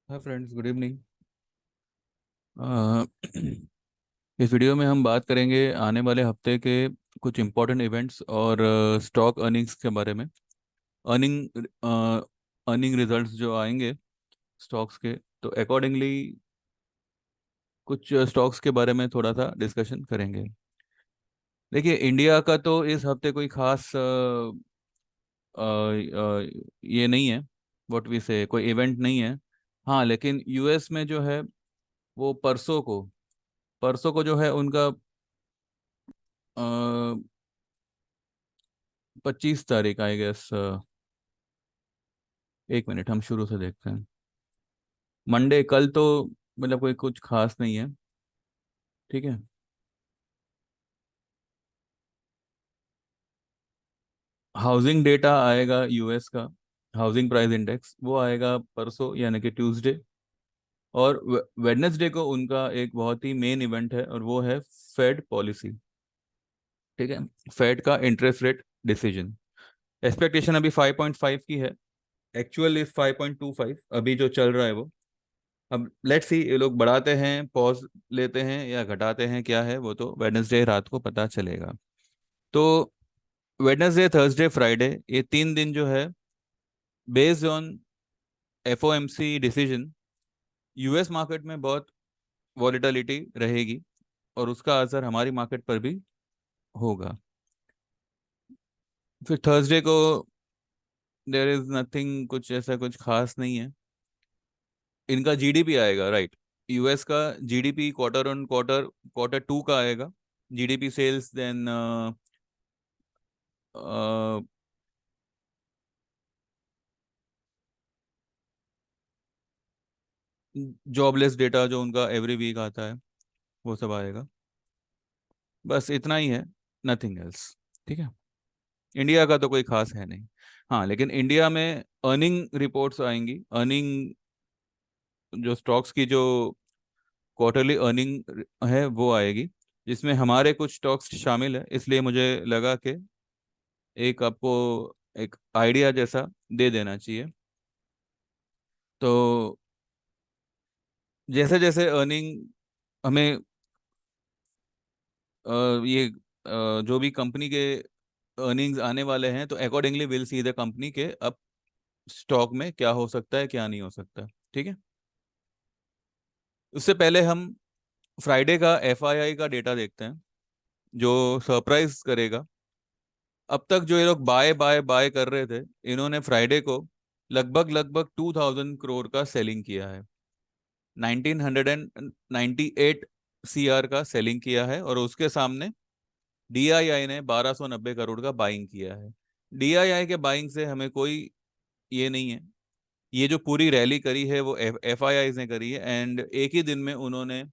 Hi friends, good evening. इस video में हम बात करेंगे आने वाले हफ्ते के कुछ इम्पोर्टेंट इवेंट्स और स्टॉक अर्निंग्स के बारे में। अर्निंग अर्निंग रिजल्ट्स जो आएंगे स्टॉक्स के, तो अकॉर्डिंगली कुछ स्टॉक्स के बारे में थोड़ा सा डिस्कशन करेंगे। देखिए, इंडिया का तो इस हफ्ते कोई खास ये नहीं है, व्हाट वी से कोई इवेंट नहीं है। हाँ, लेकिन यूएस में जो है वो परसों को जो है उनका 25 तारीख, आई गेस। एक मिनट, हम शुरू से देखते हैं। मंडे कल तो मतलब कोई कुछ खास नहीं है। ठीक है। हाउसिंग डेटा आएगा यूएस का। हाउसिंग प्राइस इंडेक्स वो आएगा परसों यानी कि ट्यूसडे। और वेडनेसडे को उनका एक बहुत ही मेन इवेंट है और वो है फेड पॉलिसी। ठीक है। फेड का इंटरेस्ट रेट डिसीजन। एक्सपेक्टेशन अभी 5.5 की है। एक्चुअल इज 5.25 अभी जो चल रहा है वो। अब लेट्स सी, ये लोग बढ़ाते हैं, पॉज लेते हैं या घटाते हैं, क्या है वो तो वेडनेसडे रात को पता चलेगा। तो वेडनेसडे, थर्सडे, फ्राइडे, ये 3 दिन जो है based on FOMC decision, US market में बहुत वॉलेटिलिटी रहेगी और उसका असर हमारी मार्केट पर भी होगा। फिर थर्सडे को देयर इज नथिंग, कुछ ऐसा कुछ खास नहीं है। इनका जीडीपी आएगा, राइट। यूएस का GDP quarter on quarter, quarter two का आएगा। GDP sales, then jobless data जो उनका एवरी वीक आता है वो सब आएगा। बस इतना ही है, नथिंग एल्स। ठीक है। इंडिया का तो कोई खास है नहीं। हाँ, लेकिन इंडिया में अर्निंग रिपोर्ट्स आएंगी। अर्निंग जो स्टॉक्स की जो क्वार्टरली अर्निंग है वो आएगी, जिसमें हमारे कुछ स्टॉक्स शामिल है, इसलिए मुझे लगा कि एक आपको एक आइडिया जैसा दे देना चाहिए। तो जैसे जैसे अर्निंग हमें ये जो भी कंपनी के अर्निंग्स आने वाले हैं, तो accordingly will see the company के अब स्टॉक में क्या हो सकता है, क्या नहीं हो सकता। ठीक है। उससे पहले हम फ्राइडे का एफआईआई का डेटा देखते हैं, जो सरप्राइज करेगा। अब तक जो ये लोग बाय बाय बाय कर रहे थे, इन्होंने फ्राइडे को लगभग लगभग 2000 करोड़ का सेलिंग किया है। 1998 सीआर का सेलिंग किया है और उसके सामने डीआईआई ने 1290 करोड़ का बाइंग किया है। डीआईआई के बाइंग से हमें कोई ये नहीं है। ये जो पूरी रैली करी है वो एफआईआई ने करी है, एंड एक ही दिन में उन्होंने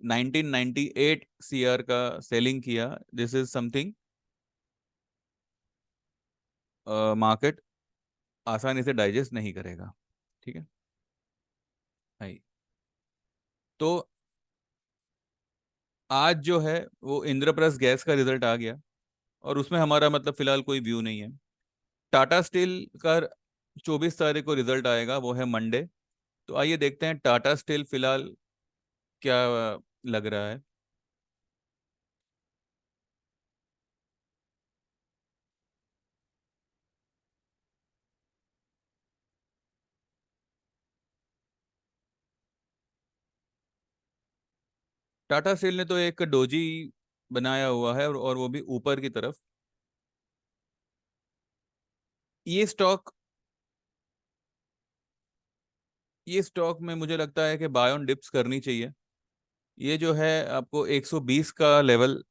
1998 सीआर का सेलिंग किया। दिस इज समथिंग मार्केट आसानी से डाइजेस्ट नहीं करेगा। ठीक है। हाई। तो आज जो है वो इंद्रप्रस्थ गैस का रिजल्ट आ गया और उसमें हमारा मतलब फिलहाल कोई व्यू नहीं है। टाटा स्टील का 24 तारीख को रिजल्ट आएगा, वो है मंडे। तो आइए देखते हैं टाटा स्टील फिलहाल क्या लग रहा है। टाटा स्टील ने तो एक डोजी बनाया हुआ है और वो भी ऊपर की तरफ। ये स्टॉक ये स्टॉक में मुझे लगता है कि बाय ऑन डिप्स करनी चाहिए। ये जो है आपको 120 का लेवल,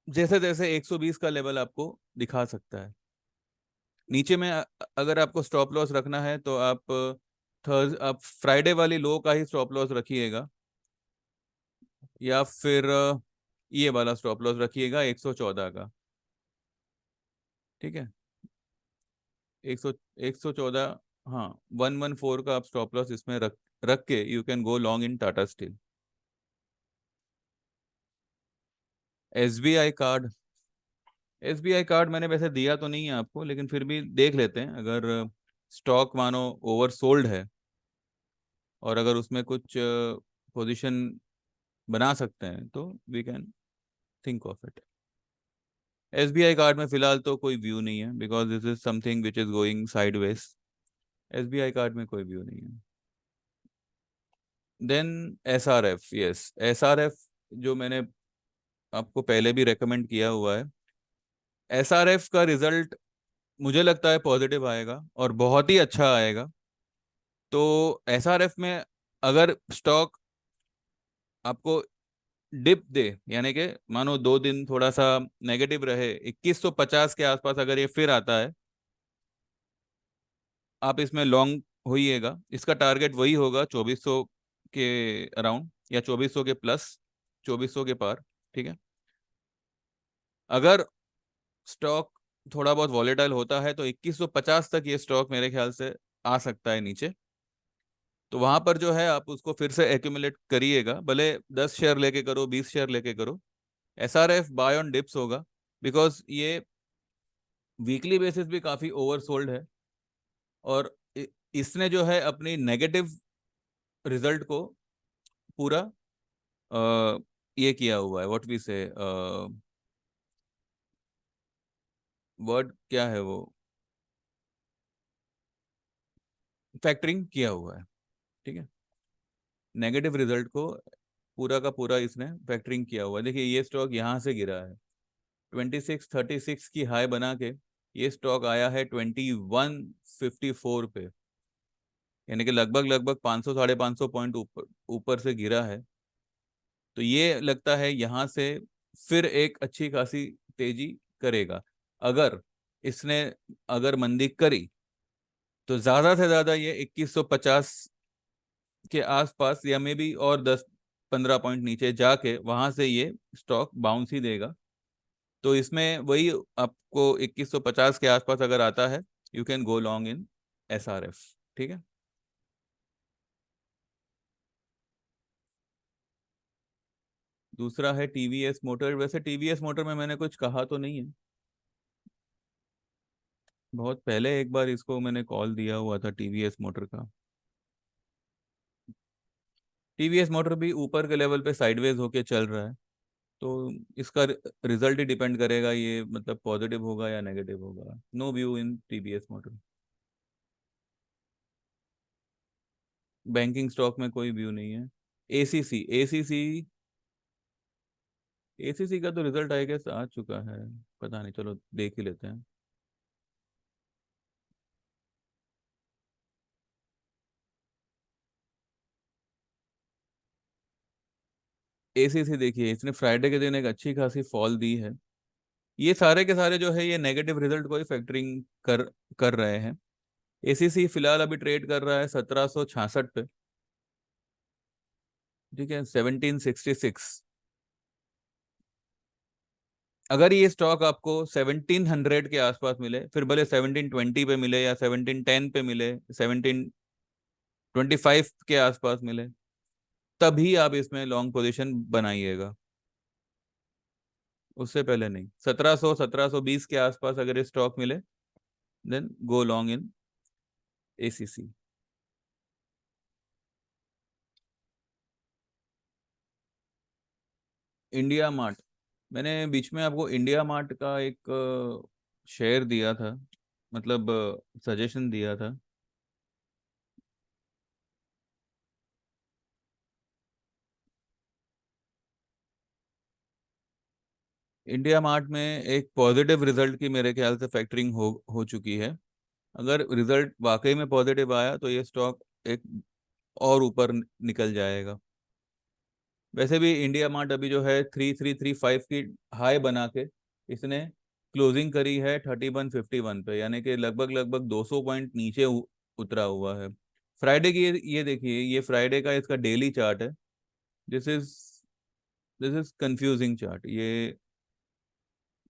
जैसे जैसे 120 का लेवल आपको दिखा सकता है। नीचे में अगर आपको स्टॉप लॉस रखना है तो आप फ्राइडे वाली लो का ही स्टॉप लॉस रखिएगा, या फिर ये वाला स्टॉप लॉस रखिएगा 114 का। ठीक है। 100 114, हाँ, 114 का आप स्टॉप लॉस इसमें रख रख के you can go long in Tata steel. SBI card. SBI card मैंने वैसे दिया तो नहीं है आपको, लेकिन फिर भी देख लेते हैं। अगर स्टॉक मानो ओवर सोल्ड है और अगर उसमें कुछ पोजीशन बना सकते हैं तो we can think of it. SBI card में फिलहाल तो कोई व्यू नहीं है, because this is something which is going sideways. SBI card में कोई व्यू नहीं है। देन एसआरएफ, यस एसआरएफ, जो मैंने आपको पहले भी रेकमेंड किया हुआ है। एसआरएफ का रिजल्ट मुझे लगता है पॉजिटिव आएगा और बहुत ही अच्छा आएगा। तो एसआरएफ में अगर स्टॉक आपको डिप दे, यानी कि मानो 2 दिन थोड़ा सा नेगेटिव रहे, 2150 के आसपास अगर ये फिर आता है, आप इसमें लॉन्ग होइएगा। इसका टारगेट वही होगा 2400 के अराउंड या 2400 के प्लस, 2400 के पार। ठीक है। अगर स्टॉक थोड़ा बहुत वॉलेटाइल होता है तो 2150 तक ये स्टॉक मेरे ख्याल से आ सकता है नीचे। तो वहां पर जो है आप उसको फिर से एक्यूमुलेट करिएगा, भले 10 शेयर लेके करो, 20 शेयर लेके करो। एसआरएफ बाय ऑन डिप्स होगा, बिकॉज ये वीकली बेसिस भी काफी ओवरसोल्ड है। और इसने जो है अपनी नेगेटिव रिजल्ट को पूरा ये किया हुआ है, व्हाट वी से, वर्ड क्या है वो, फैक्टरिंग किया हुआ है। ठीक है। नेगेटिव रिजल्ट को पूरा का पूरा इसने फैक्टरिंग किया हुआ है। देखिए ये स्टॉक यहाँ से गिरा है, 2636 की हाई बना के ये स्टॉक आया है 2154 पे, यानी कि लगभग लगभग 500 साढ़े 500 पॉइंट ऊपर ऊपर से गिरा है। तो ये लगता है यहाँ से फिर एक अच्छी खासी तेजी करेगा। अगर इसने अगर मंदी करी तो ज्यादा से ज्यादा ये 2150 के आसपास या मे बी और 10-15 पॉइंट नीचे जाके वहां से ये स्टॉक बाउंस ही देगा। तो इसमें वही आपको 2150 के आसपास अगर आता है, you can go long in SRF. ठीक है। दूसरा है टीवीएस मोटर। वैसे टीवीएस मोटर में मैंने कुछ कहा तो नहीं है, बहुत पहले एक बार इसको मैंने कॉल दिया हुआ था टीवीएस मोटर का। टीवीएस मोटर भी ऊपर के लेवल पे साइडवेज होके चल रहा है। तो इसका रिजल्ट ही डिपेंड करेगा, ये मतलब पॉजिटिव होगा या नेगेटिव होगा। No view in TVS motor. Banking stock में कोई व्यू नहीं है। एसीसी, एसीसी, एसीसी का तो रिजल्ट आई गेस आ चुका है, पता नहीं, चलो देख ही लेते हैं। एसीसी देखिए, इसने फ्राइडे के दिन एक अच्छी खासी फॉल दी है। ये सारे के सारे जो है ये नेगेटिव रिजल्ट को ही फैक्टरिंग कर कर रहे हैं। एसीसी फिलहाल अभी ट्रेड कर रहा है 1766 पे। ठीक है, 1766। अगर ये स्टॉक आपको 1700 के आसपास मिले, फिर भले 1720 पे मिले या 1710 पे मिले, 1725 के आसपास मिले, तभी आप इसमें लॉन्ग पोजीशन बनाइएगा। उससे पहले नहीं। 1700 1720 के आसपास अगर ये स्टॉक मिले, then go long in ACC. India Mart, मैंने बीच में आपको इंडिया मार्ट का एक शेयर दिया था, मतलब सजेशन दिया था। इंडिया मार्ट में एक पॉजिटिव रिजल्ट की मेरे ख्याल से फैक्टरिंग हो चुकी है। अगर रिजल्ट वाकई में पॉजिटिव आया तो ये स्टॉक एक और ऊपर निकल जाएगा। वैसे भी इंडिया मार्ट अभी जो है 3335 की हाई बना के इसने क्लोजिंग करी है 3151 पे, यानी कि लगभग लगभग 200 पॉइंट नीचे उतरा हुआ है। फ्राइडे की ये देखिए, ये फ्राइडे का इसका डेली चार्ट है। This is this is confusing chart. ये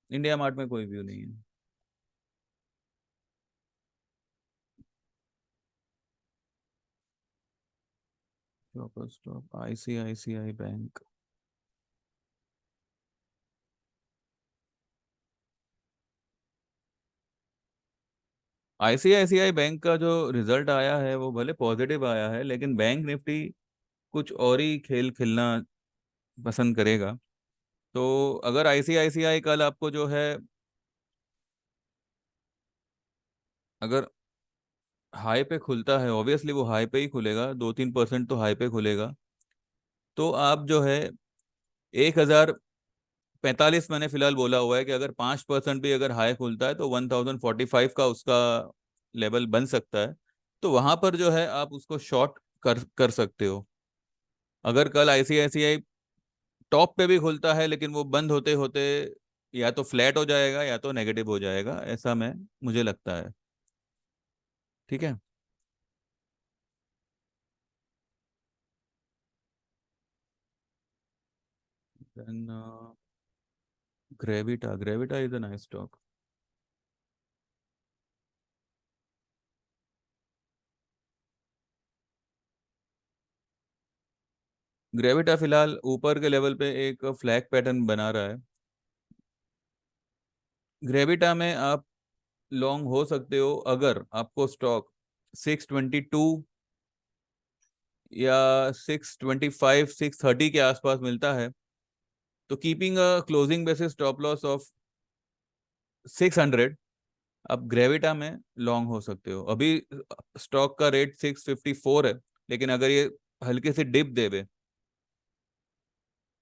इंडिया मार्ट में कोई व्यू नहीं है। Stop ICICI bank. ICICI bank का जो रिजल्ट आया है वो भले पॉजिटिव आया है, लेकिन बैंक निफ्टी कुछ और ही खेल खेलना पसंद करेगा। तो अगर आईसीआईसीआई कल आपको जो है, अगर हाई पे खुलता है, ऑब्वियसली वो हाई पे ही खुलेगा, 2-3% तो हाई पे खुलेगा, तो आप जो है 1045 मैंने फिलहाल बोला हुआ है कि अगर 5% भी अगर हाई खुलता है तो 1045 का उसका लेवल बन सकता है। तो वहां पर जो है आप उसको शॉर्ट कर कर सकते हो। अगर कल आईसीआईसीआई टॉप पे भी खुलता है लेकिन वो बंद होते होते या तो फ्लैट हो जाएगा या तो नेगेटिव हो जाएगा, ऐसा मैं मुझे लगता है। ठीक है। Then Gravita, Gravita is a nice stock. Gravita फिलहाल ऊपर के लेवल पे एक फ्लैग पैटर्न बना रहा है। ग्रेविटा में आप लॉन्ग हो सकते हो अगर आपको स्टॉक 622 या 625 630 के आसपास मिलता है, तो keeping a closing basis stop loss of 600, आप ग्रेविटा में लॉन्ग हो सकते हो। अभी स्टॉक का रेट 654 है, लेकिन अगर ये हल्के से डिप देवे,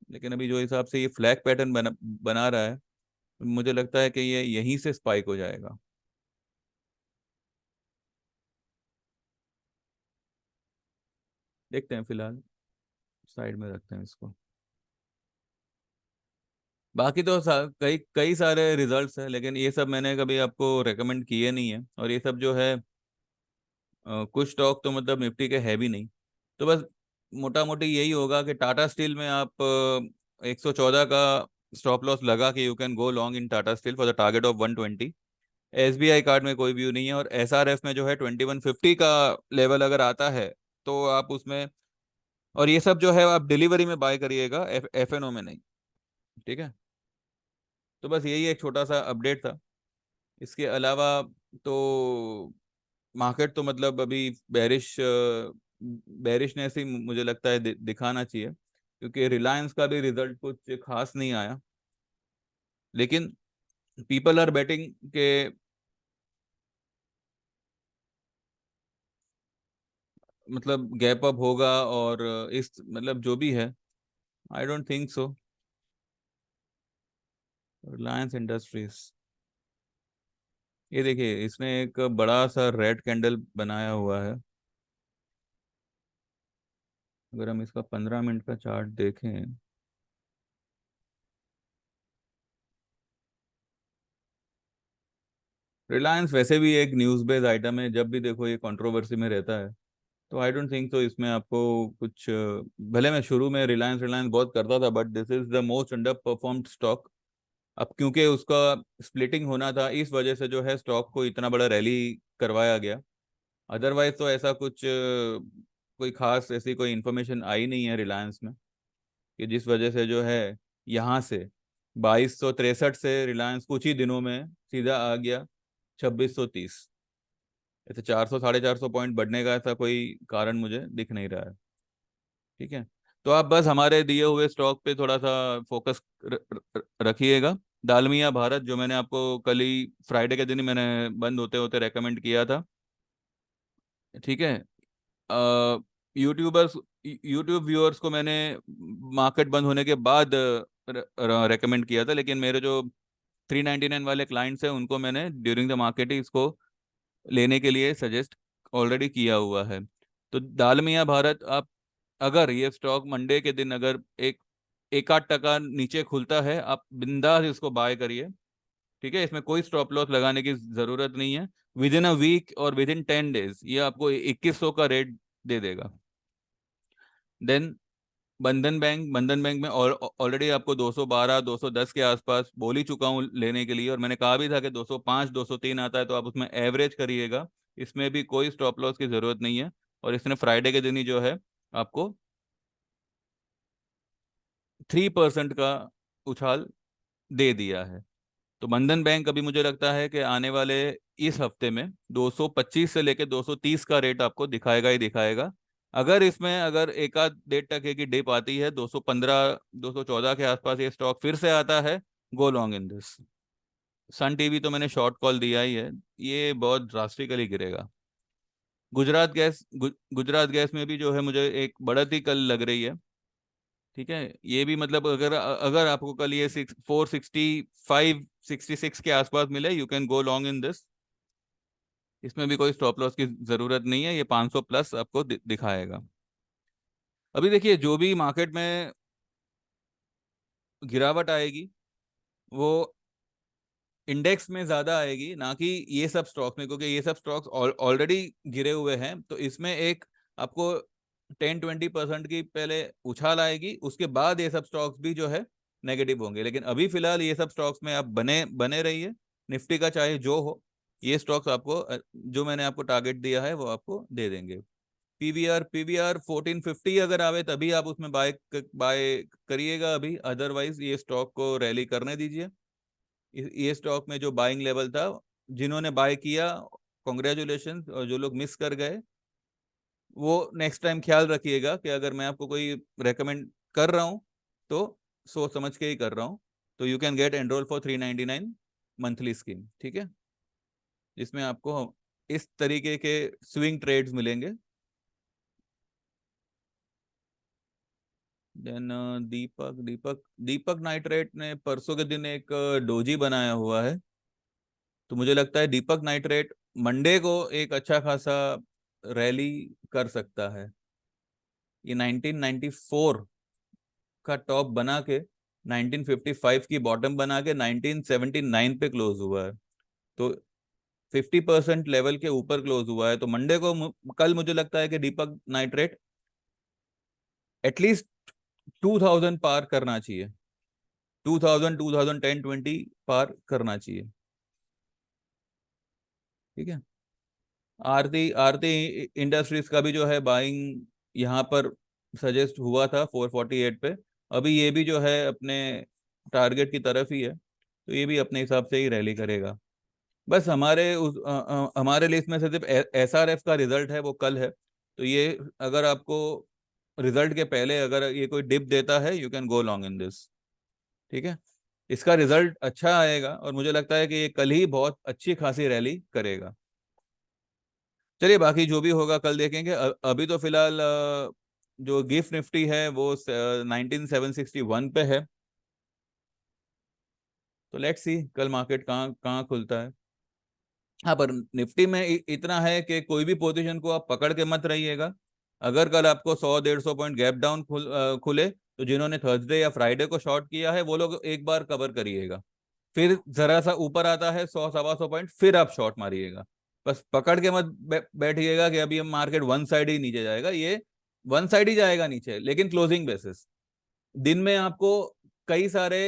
लेकिन अभी जो हिसाब से ये फ्लैग पैटर्न बना रहा है, मुझे लगता है कि ये यहीं से स्पाइक हो जाएगा। देखते हैं, फिलहाल साइड में रखते हैं इसको। बाकी तो कई कई सारे रिजल्ट्स हैं, लेकिन ये सब मैंने कभी आपको रेकमेंड किए नहीं है, और ये सब जो है कुछ स्टॉक तो मतलब निफ्टी के है भी नहीं। तो बस मोटा मोटी यही होगा कि टाटा स्टील में आप 114 का स्टॉप लॉस लगा कि you can go long in Tata steel for the target of 120। SBI card में कोई व्यू नहीं है, और एसआरएफ में जो है 2150 का लेवल अगर आता है तो आप उसमें, और ये सब जो है आप डिलीवरी में बाय करिएगा, एफएनओ में नहीं। ठीक है। तो बस यही एक छोटा सा अपडेट था। इसके अलावा तो मार्केट तो मतलब अभी बैरिशनेस ही मुझे लगता है दिखाना चाहिए, क्योंकि रिलायंस का भी रिजल्ट कुछ खास नहीं आया, लेकिन पीपल आर बेटिंग के मतलब गैप अप होगा, और इस मतलब जो भी है, I don't think so. Reliance industries, ये देखिए इसने एक बड़ा सा रेड कैंडल बनाया हुआ है। अगर हम इसका 15 मिनट का चार्ट देखें, रिलायंस वैसे भी एक न्यूज बेस्ड आइटम है, जब भी देखो ये कंट्रोवर्सी में रहता है। तो आई डोंट थिंक तो इसमें आपको कुछ भले मैं शुरू में रिलायंस रिलायंस बहुत करता था, but this is the most under performed stock. अब क्योंकि उसका स्प्लिटिंग होना था, इस वजह से जो है स्टॉक को इतना बड़ा रैली करवाया गया। अदरवाइज तो ऐसा कुछ कोई खास ऐसी कोई इन्फॉर्मेशन आई नहीं है रिलायंस में, कि जिस वजह से जो है यहाँ से 2263 से रिलायंस कुछ ही दिनों में सीधा आ गया 2630। ऐसे 400 450 पॉइंट बढ़ने का ऐसा कोई कारण मुझे दिख नहीं रहा है। ठीक है। तो आप बस हमारे दिए हुए स्टॉक पे थोड़ा सा फोकस रखिएगा। दालमिया भारत, जो मैंने आपको कल ही फ्राइडे के दिन ही मैंने बंद होते होते रेकमेंड किया था। ठीक है। यूट्यूबर्स, यूट्यूब व्यूअर्स को मैंने मार्केट बंद होने के बाद रेकमेंड किया था, लेकिन मेरे जो 399 वाले क्लाइंट्स हैं उनको मैंने ड्यूरिंग द मार्केट ही इसको लेने के लिए सजेस्ट ऑलरेडी किया हुआ है। तो दालमिया भारत, आप अगर ये स्टॉक मंडे के दिन अगर एक आध टका नीचे खुलता है, आप बिंदास इसको बाय करिए। ठीक है, इसमें कोई स्टॉप लॉस लगाने की जरूरत नहीं है। विद इन अ वीक और विद इन 10 डेज ये आपको 2100 का रेट दे देगा। देन बंधन बैंक में ऑलरेडी आपको 212 210 के आसपास बोल ही चुका हूँ लेने के लिए, और मैंने कहा भी था कि 205 203 आता है तो आप उसमें एवरेज करिएगा। इसमें भी कोई स्टॉप लॉस की जरूरत नहीं है, और इसने फ्राइडे के दिन ही जो है आपको 3% का उछाल दे दिया है। तो बंधन बैंक अभी मुझे लगता है कि आने वाले इस हफ्ते में 225 से लेकर 230 का रेट आपको दिखाएगा ही दिखाएगा। अगर इसमें अगर एक आध 1.5% की डिप आती है, 215 214 के आसपास ये स्टॉक फिर से आता है, go long in this. Sun TV तो मैंने शॉर्ट कॉल दिया ही है, ये बहुत ड्रास्टिकली गिरेगा। गुजरात गैस में भी जो है मुझे एक बढ़त ही कल लग रही है। ठीक है, ये भी मतलब अगर अगर आपको कल ये 465 66 के आसपास मिले, you can go long in this. इसमें भी कोई स्टॉप लॉस की जरूरत नहीं है, ये 500 प्लस आपको दिखाएगा। अभी देखिए, जो भी मार्केट में गिरावट आएगी वो इंडेक्स में ज्यादा आएगी, ना कि ये सब स्टॉक्स में, क्योंकि ये सब स्टॉक्स ऑलरेडी गिरे हुए हैं। तो इसमें एक आपको 10-20% की पहले उछाल आएगी, उसके बाद ये सब स्टॉक्स भी जो है नेगेटिव होंगे। लेकिन अभी फिलहाल ये सब स्टॉक्स में आप बने बने रहिए, निफ्टी का चाहे जो हो, ये स्टॉक्स आपको जो मैंने आपको टारगेट दिया है वो आपको दे देंगे। पीवीआर 1450 अगर आवे तभी आप उसमें बाय करिएगा अभी, अदरवाइज ये स्टॉक को रैली करने दीजिए। ये स्टॉक में जो बाइंग लेवल था, जिन्होंने बाय किया कॉन्ग्रेचुलेशन, और जो लोग मिस कर गए वो नेक्स्ट टाइम ख्याल रखिएगा कि अगर मैं आपको कोई रेकमेंड कर रहा हूँ तो सोच समझ के ही कर रहा हूँ। तो you can get enrol for 399 monthly scheme, ठीक है, जिसमें आपको इस तरीके के स्विंग ट्रेड्स मिलेंगे। देन दीपक दीपक दीपक नाइट्रेट ने परसों के दिन एक डोजी बनाया हुआ है, तो मुझे लगता है दीपक नाइट्रेट मंडे को एक अच्छा खासा रैली कर सकता है। ये 1994 का टॉप बना के 1955 की बॉटम बना के 1979 पे क्लोज हुआ है, तो 50% लेवल के ऊपर क्लोज हुआ है। तो मंडे को कल मुझे लगता है कि दीपक नाइट्रेट एटलीस्ट 2000 पार करना चाहिए, 2000 2010 20 पार करना चाहिए। ठीक है, आरती आरती इंडस्ट्रीज का भी जो है बाइंग यहाँ पर सजेस्ट हुआ था 448 पे, अभी ये भी जो है अपने टारगेट की तरफ ही है, तो ये भी अपने हिसाब से ही रैली करेगा। बस हमारे लिस्ट में से सिर्फ एसआरएफ का रिजल्ट है, वो कल है। तो ये अगर आपको रिजल्ट के पहले अगर ये कोई डिप देता है, you can go long in this. ठीक है, इसका रिजल्ट अच्छा आएगा और मुझे लगता है कि ये कल ही बहुत अच्छी खासी रैली करेगा। चलिए, बाकी जो भी होगा कल देखेंगे। अभी तो फिलहाल जो गिफ्ट निफ्टी है वो 19761 पे है, तो लेट्स सी कल मार्केट कहाँ कहाँ खुलता है। हाँ, पर निफ्टी में इतना है कि कोई भी पोजीशन को आप पकड़ के मत रहिएगा। अगर कल आपको 100-150 पॉइंट गैप डाउन खुले, तो जिन्होंने थर्सडे या फ्राइडे को शॉर्ट किया है वो लोग एक बार कवर करिएगा। फिर जरा सा ऊपर आता है 100-125 पॉइंट, फिर आप शॉर्ट मारिएगा। बस पकड़ के मत बैठिएगा कि अभी हम मार्केट वन साइड ही नीचे जाएगा। ये वन साइड ही जाएगा नीचे, लेकिन क्लोजिंग बेसिस। दिन में आपको कई सारे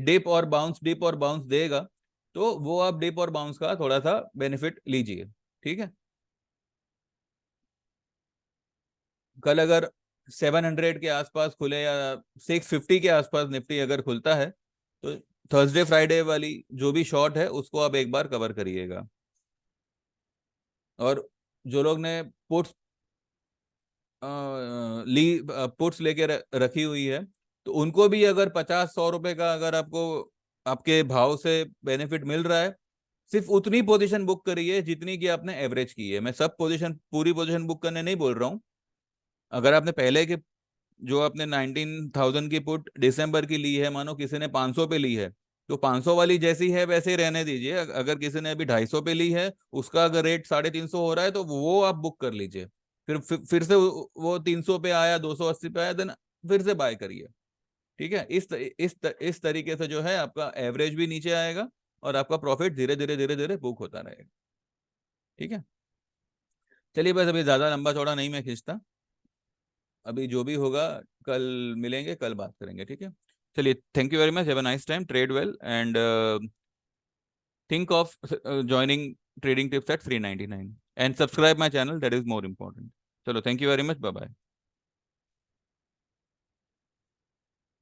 डिप और बाउंस देगा, तो वो आप डिप और बाउंस का थोड़ा सा बेनिफिट लीजिए। ठीक है, कल अगर 700 के आसपास खुले या 650 के आसपास निफ्टी अगर खुलता है, तो थर्सडे फ्राइडे वाली जो भी शॉर्ट है उसको आप एक बार कवर करिएगा। और जो लोग ने पुट्स ली पुट्स लेके रखी हुई है, तो उनको भी अगर 50-100 रुपए का अगर आपको आपके भाव से बेनिफिट मिल रहा है, सिर्फ उतनी पोजीशन बुक करिए जितनी कि आपने एवरेज की है। मैं सब पोजीशन पूरी पोजीशन बुक करने नहीं बोल रहा हूँ। अगर आपने पहले के जो आपने 19,000 की पुट दिसंबर की ली है, मानो किसी ने 500 पे ली है, तो 500 वाली जैसी है वैसे ही रहने दीजिए। अगर किसी ने अभी 250 पे ली है, उसका अगर रेट 350 हो रहा है, तो वो आप बुक कर लीजिए। फिर से वो 300 पे आया, 280 पे आया, देन फिर से बाय करिए। ठीक है, इस तरीके से जो है आपका एवरेज भी नीचे आएगा और आपका प्रॉफिट धीरे धीरे धीरे धीरे बुक होता रहेगा। ठीक है, चलिए, बस अभी ज्यादा लंबा चौड़ा नहीं मैं खींचता। अभी जो भी होगा कल मिलेंगे, कल बात करेंगे। ठीक है, चलिए, thank you very much, have a nice time, trade well, and think of joining trading tips at 399 and subscribe my channel, that is more important. चलो, thank you very much, bye bye.